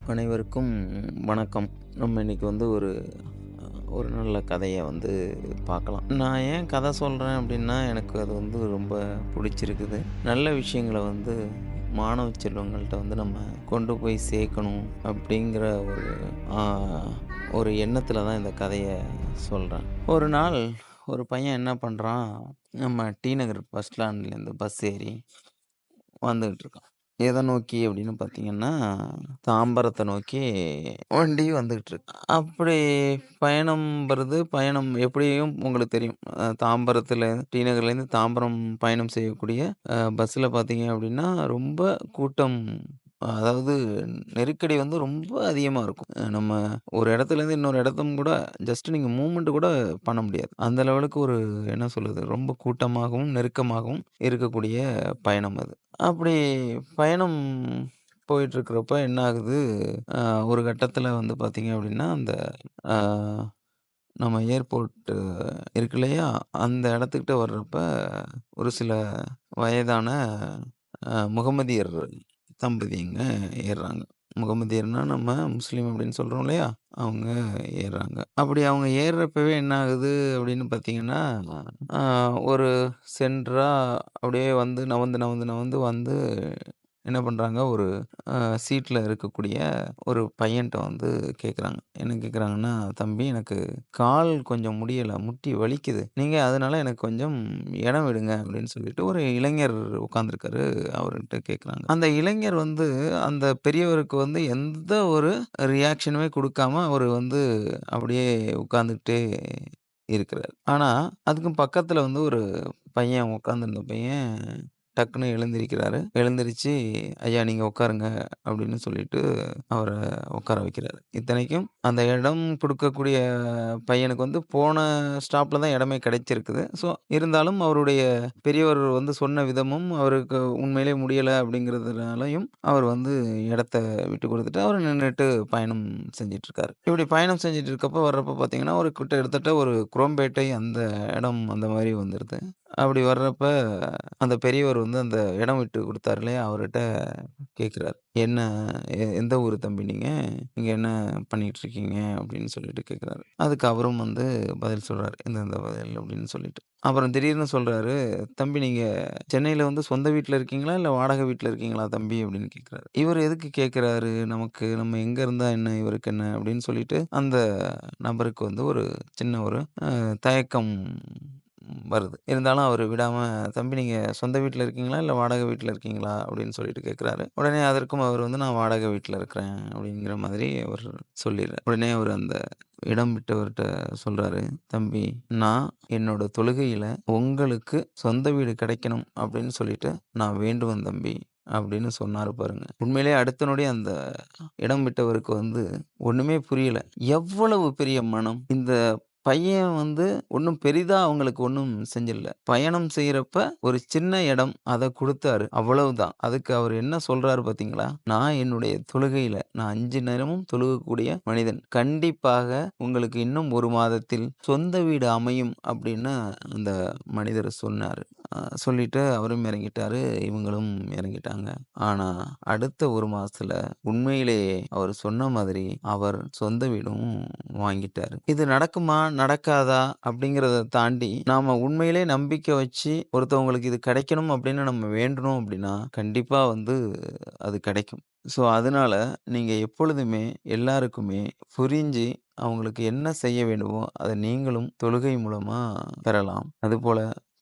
அனைவருக்கும் வணக்கம். நம்ம இன்னைக்கு வந்து ஒரு நல்ல கதைய வந்து பார்க்கலாம். நான் ஏன் கதை சொல்றேன் அப்டின்னா, எனக்கு அது வந்து ரொம்ப புடிச்சிருக்குது. நல்ல விஷயங்கள வந்து மாணவ செல்வங்கள்ட்ட வந்து நம்ம கொண்டு போய் சேர்க்கணும் அப்டிங்கிற ஆ ஒரு எண்ணத்தில தான் இந்த கதைய சொல்றேன். ஒரு நாள் ஒரு பையன் என்ன பண்றான், நம்ம டி நகர் பஸ் ஸ்டாண்ட்லேருந்து பஸ் ஏறி வந்துகிட்டு இருக்கான். எத நோக்கி அப்படின்னு பார்த்தீங்கன்னா, தாம்பரத்த நோக்கி வண்டி வந்துகிட்டு இருக்கு. அப்படி பயணம் எப்படியும் உங்களுக்கு தெரியும். தாம்பரத்துல டி நகர்லேருந்து தாம்பரம் பயணம் செய்யக்கூடிய பஸ்ஸில பார்த்தீங்க அப்படின்னா, ரொம்ப கூட்டம். அதாவது நெருக்கடி வந்து ரொம்ப அதிகமா இருக்கும். நம்ம ஒரு இடத்துலேருந்து இன்னொரு இடத்தும் கூட ஜஸ்ட் நீங்க மூவ்மெண்ட் கூட பண்ண முடியாது. அந்த லெவலுக்கு என்ன சொல்றது, ரொம்ப கூட்டமாகவும், நெருக்கமாகவும் இருக்கக்கூடிய பயணம் அது. அப்படி பயணம் போயிட்டுருக்கிறப்ப என்ன ஆகுது, அ ஒரு கட்டத்தில வந்து பார்த்தீங்க அப்படின்னா, அந்த அ நம்ம ஏர்போர்ட் இருக்கு இல்லையா? அந்த இடத்துக்கிட்ட வர்றப்ப ஒரு சில வயதான முகமதியர் தம்பதியங்க ஏறுறாங்க. முகமதியர்னா நம்ம முஸ்லீம் அப்படின்னு சொல்றோம் இல்லையா? அவங்க ஏறுறாங்க. அப்படி அவங்க ஏறுறப்பவே என்ன ஆகுது அப்படின்னு பார்த்தீங்கன்னா, அ ஒரு சென்டரா அப்படியே வந்து நவந்து, நவந்து, நவந்து வந்து என்ன பண்றாங்க, ஒரு சீட்ல இருக்கக்கூடிய ஒரு பையன்ட்ட வந்து கேட்குறாங்க. என்ன கேட்குறாங்கன்னா, "தம்பி எனக்கு கால் கொஞ்சம் முடியல. முட்டி வலிக்குது. நீங்க அதனால எனக்கு கொஞ்சம் இடம் விடுங்க." அப்படின்னு சொல்லிட்டு ஒரு இளைஞர் உட்கார்ந்திருக்காரு. அவர்கிட்ட கேட்குறாங்க. அந்த இளைஞர் வந்து அந்த பெரியவருக்கு வந்து எந்த ஒரு ரியாக்ஷனுமே குடுக்காம அவரு வந்து அப்படியே உட்கார்ந்துகிட்டே இருக்கிறாரு. ஆனா, அதுக்கும் பக்கத்துல வந்து ஒரு பையன் உட்கார்ந்திருந்த பையன் டக்குன்னு எழுந்திரிக்கிறாரு. எழுந்திரிச்சு, "ஐயா நீங்க உட்காருங்க" அப்படின்னு சொல்லிட்டு அவர உட்கார வைக்கிறாரு. இத்தனைக்கும் அந்த இடம் குடுக்கக்கூடிய பையனுக்கு வந்து போன ஸ்டாப்ல தான் இடமே கிடைச்சிருக்குது. ஸோ, இருந்தாலும் அவருடைய பெரியவர் வந்து சொன்ன விதமும், அவருக்கு உண்மையிலேயே முடியல அப்படிங்கிறதுனாலயும், அவர் வந்து இடத்த விட்டு குடுத்துட்டு, அவரு நின்னுட்டு பயணம் செஞ்சுட்டுருக்காரு. இப்படி பயணம் செஞ்சுட்டு இருக்கப்போ வர்றப்போ பார்த்தீங்கன்னா, ஒரு கிட்டத்தட்ட ஒரு குரோம்பேட்டை அந்த இடம் அந்த மாரி வந்துருது. அப்படி வர்றப்ப, அந்த பெரியவர் வந்து அந்த இடம் விட்டு குடுத்தாரு இல்லையா? அவர்ட்ட கேட்குறாரு. "என்ன எந்த ஊரு தம்பி நீங்க? இங்க என்ன பண்ணிட்டுருக்கீங்க?" அப்படின்னு சொல்லிட்டு கேட்குறாரு. அதுக்கு அவரும் வந்து பதில் சொல்றாரு. இந்த இந்த பதில் அப்படின்னு சொல்லிட்டு. அப்புறம் திடீர்னு சொல்றாரு, "தம்பி நீங்க சென்னையில வந்து சொந்த வீட்ல இருக்கீங்களா? இல்ல வாடகை வீட்ல இருக்கீங்களா தம்பி?" அப்படின்னு கேட்குறாரு. இவரு எதுக்கு கேட்குறாரு நமக்கு? நம்ம எங்க இருந்தா என்ன? இவருக்கு என்ன? அப்படின்னு சொல்லிட்டு அந்த நபருக்கு வந்து ஒரு சின்ன ஒரு தயக்கம் வருது. இருந்தாலும் அவரு விடாம, "தம்பி நீங்க சொந்த வீட்ல இருக்கீங்களா? இல்ல வாடகை வீட்ல இருக்கீங்களா?" அப்படின்னு சொல்லிட்டு கேட்குறாரு. உடனே அதற்கும் அவர் வந்து, "நான் வாடகை வீட்ல இருக்கிறேன்" அப்படிங்கிற மாதிரி அவர் சொல்லிர்றாரு. உடனே அவரு அந்த இடம் விட்டவர்ட்ட சொல்றாரு, "தம்பி நான் என்னோட தொழுகையில உங்களுக்கு சொந்த வீடு கிடைக்கணும் அப்படின்னு சொல்லிட்டு நான் வேண்டுவேன் தம்பி." அப்படின்னு சொன்னாரு பாருங்க. உண்மையிலேயே அடுத்த நொடி அந்த இடம் விட்டவருக்கு வந்து ஒண்ணுமே புரியல. எவ்வளவு பெரிய மனம்! இந்த பையன் வந்து ஒண்ணும் பெரிதா அவங்களுக்கு ஒண்ணும் செஞ்சிடல. பயணம் செய்றப்ப ஒரு சின்ன இடம் அத குடுத்தாரு. அவ்வளவுதான். அதுக்கு அவரு என்ன சொல்றாரு பார்த்தீங்களா? நான் என்னுடைய தொழுகையில நான் 5 நேரமும் தொழுகக்கூடிய மனிதன். கண்டிப்பாக உங்களுக்கு இன்னும் 1 மாதத்தில் சொந்த வீடு அமையும் அப்படின்னு அந்த மனிதர் சொன்னாரு. சொல்லிட்டு அவரும் இறங்கிட்டாரு. இவங்களும் இறங்கிட்டாங்க. ஆனா, அடுத்த 1 மாசத்துல உண்மையிலேயே அவர் சொன்ன மாதிரி அவர் சொந்த வீடும் வாங்கிட்டாரு. இது நடக்குமா? நடக்காதா? அப்படிங்கிறத தாண்டி, நாம உண்மையிலே நம்பிக்கை வச்சு ஒருத்தவங்களுக்கு இது கிடைக்கணும் அப்படின்னு நம்ம வேண்டுனோம் அப்படின்னா, கண்டிப்பா வந்து அது கிடைக்கும். ஸோ, அதனால நீங்க எப்பொழுதுமே எல்லாருக்குமே புரிஞ்சு அவங்களுக்கு என்ன செய்ய வேண்டுமோ, அத நீங்களும் தொழுகை மூலமா பெறலாம். அதுபோல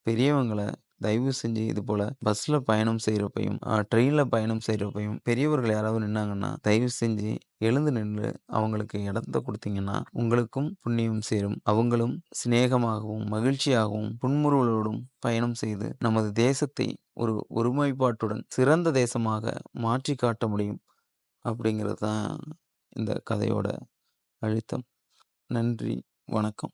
பெரியவங்கள தயவு செஞ்சு இது போல பஸ்ல பயணம் செய்றப்பயும், ட்ரெயின்ல பயணம் செய்றப்பயும் பெரியவர்கள் யாராவது நின்னாங்கன்னா, தயவு செஞ்சு எழுந்து நின்று அவங்களுக்கு இடத்த குடுத்தீங்கன்னா, உங்களுக்கும் புண்ணியம் சேரும். அவங்களும் சிநேகமாகவும், மகிழ்ச்சியாகவும், புன்முறுவலோடும் பயணம் செய்து நமது தேசத்தை ஒரு ஒருமைப்பாட்டுடன் சிறந்த தேசமாக மாற்றி காட்ட முடியும். அப்படிங்கிறது தான் இந்த கதையோட அழுத்தம். நன்றி. வணக்கம்.